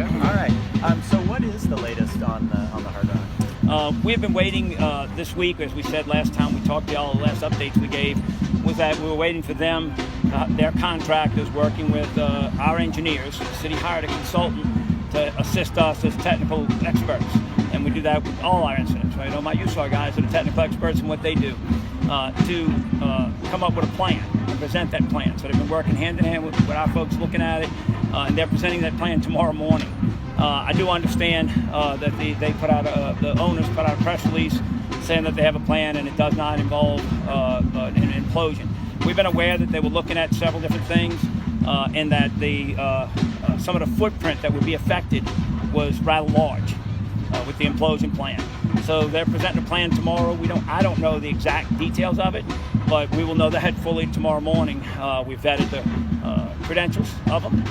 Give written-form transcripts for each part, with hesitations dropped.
go. All right. So what is the latest on the Hard Rock? We've been waiting this week, as we said last time we talked to y'all, the last updates we gave was that we were waiting for them, their contractors working with our engineers. The city hired a consultant to assist us as technical experts, and we do that with all our incidents, right? All my USAR guys are the technical experts in what they do, to come up with a plan and present that plan. So they've been working hand in hand with our folks looking at it, and they're presenting that plan tomorrow morning. I do understand that they put out the owners put out a press release saying that they have a plan and it does not involve an implosion. We've been aware that they were looking at several different things, and that some of the footprint that would be affected was rather large with the implosion plan. So they're presenting a plan tomorrow. I don't know the exact details of it, but we will know that fully tomorrow morning. We've vetted the credentials of them,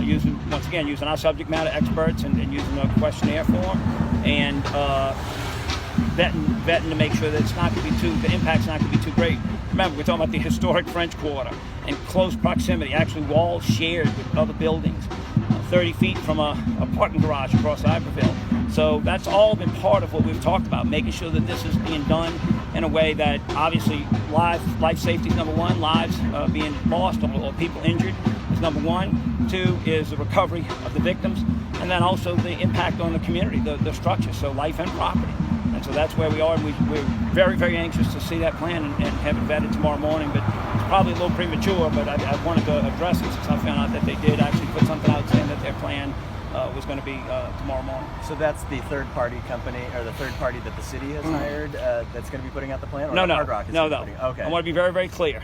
using our subject matter experts and using a questionnaire form, and vetting to make sure that it's not going to be the impact's not going to be too great. Remember, we're talking about the historic French Quarter in close proximity, actually walls shared with other buildings, 30 feet from a parking garage across Iberville. So that's all been part of what we've talked about, making sure that this is being done in a way that obviously life safety is number one, lives being lost or people injured is number one. Two is the recovery of the victims, and then also the impact on the community, the structure, so life and property. And so that's where we are, and we're very, very anxious to see that plan and have it vetted tomorrow morning. But it's probably a little premature, but I wanted to address it since I found out that they did actually put something out saying that their plan was going to be tomorrow morning. So that's the third-party company, or the third party that the city has hired that's going to be putting out the plan? Or No. Hard Rock is Okay. I want to be very, very clear.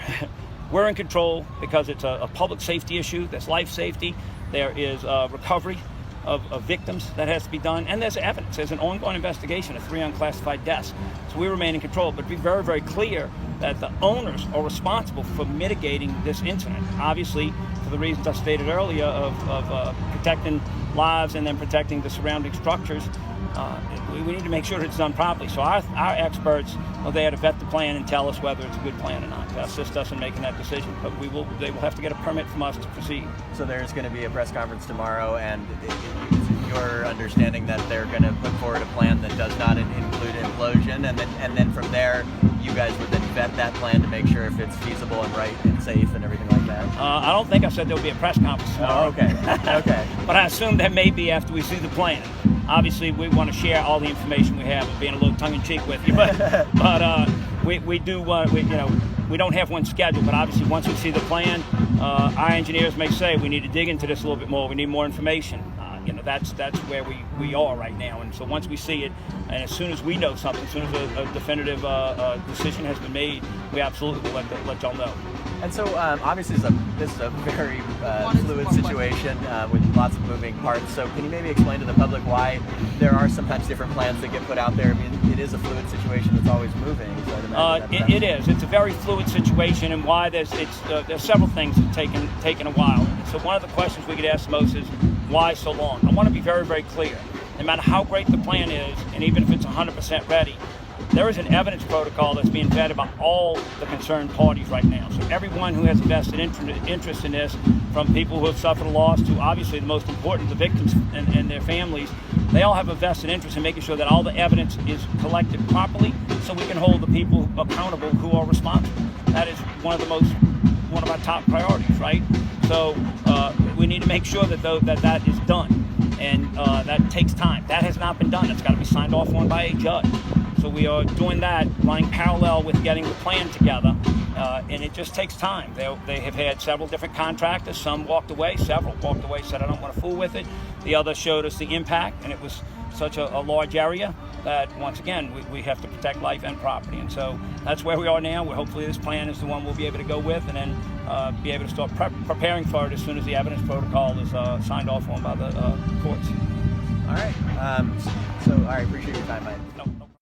We're in control because it's a public safety issue. There's life safety. There is recovery of victims that has to be done, and there's evidence. There's an ongoing investigation of 3 unclassified deaths. So we remain in control, but be very, very clear that the owners are responsible for mitigating this incident. Obviously, for the reasons I stated earlier of protecting lives and then protecting the surrounding structures, we need to make sure it's done properly. So our experts are there to vet the plan and tell us whether it's a good plan or not, to assist us in making that decision. But they will have to get a permit from us to proceed. So there's going to be a press conference tomorrow, and it's your understanding that they're going to put forward a plan that does not include implosion, and then from there, you guys would then vet that plan to make sure if it's feasible and right and safe and everything like that? I don't think I said there will be a press conference tomorrow. Oh, okay. Okay. But I assume there may be after we see the plan. Obviously, we want to share all the information we have, being a little tongue-in-cheek with you, but we do we don't have one scheduled. But obviously, once we see the plan, our engineers may say we need to dig into this a little bit more. We need more information. That's where we are right now. And so once we see it, and as soon as we know something, as soon as a definitive decision has been made, we absolutely will let y'all know. And so obviously this is a very fluid situation with lots of moving parts. So can you maybe explain to the public why there are sometimes different plans that get put out there? I mean, it is a fluid situation that's always moving. So it is. It's a very fluid situation, and why there's several things that taken a while. So one of the questions we get asked most is, why so long? I want to be very, very clear. No matter how great the plan is, and even if it's 100% ready, there is an evidence protocol that's being vetted by all the concerned parties right now. So everyone who has a vested interest in this, from people who have suffered a loss to obviously the most important, the victims and their families, they all have a vested interest in making sure that all the evidence is collected properly so we can hold the people accountable who are responsible. That is one of our top priorities, right? So we need to make sure that is done, and that takes time. That has not been done. It's got to be signed off on by a judge. So we are doing that, running parallel with getting the plan together, and it just takes time. They have had several different contractors. Some walked away, several walked away, said, I don't want to fool with it. The others showed us the impact, and it was such a large area that, once again, we have to protect life and property. And so that's where we are now. Hopefully this plan is the one we'll be able to go with, and then be able to start preparing for it as soon as the evidence protocol is signed off on by the courts. All right. So I appreciate your time, Mike. No.